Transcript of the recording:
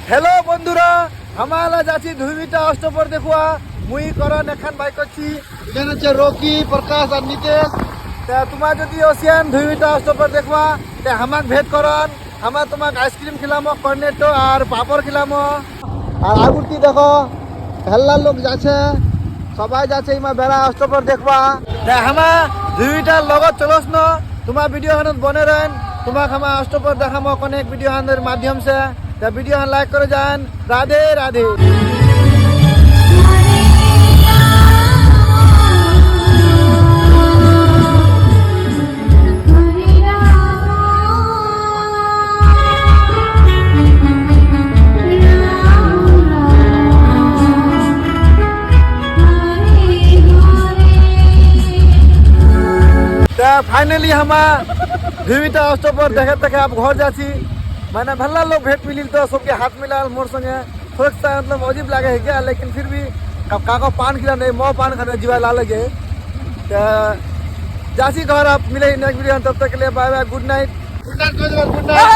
Hello बंधुरा हमारा जाची धुमिटा अष्टपर देखुआ मुई करन एखान बाई करছি এখানে হচ্ছে রকি প্রকাশ আর নিতেশ তা তোমার যদি ওসিয়ান ধুমিটা অষ্টপর দেখবা তে হামাক ভেট করন হামা তোমাক আইসক্রিম খিলামো কর্নেটো আর পাপড় খিলামো আর আগুরটি দেখো হেল্লার লোক যাচ্ছে সবাই যাচ্ছে ইমা বেড়া অষ্টপর দেখবা তে হামা ধুমিটার লগত চলস ন তোমার ভিডিও হানত বনে रहेन তোমাক হামা অষ্টপর দেখামো অনেক ভিডিও হানের মাধ্যম से তে ভিডিও হান লাইক করে যান রাধে রাধে फाइनली हम धुमिटा अष्टपर देखे देखे आप घर जाची मैंने भल्ला लोग भेंट मिली तो सबके हाथ मिलाल मोर संगे थोड़ा सा मतलब अजीब लगे है क्या लेकिन फिर भी काको पान खिला नहीं मो पान खाने जीवा ला लगे तो जाची घर आप मिले नेक्स्ट वीडियो तब तक के लिए bye bye good night good night.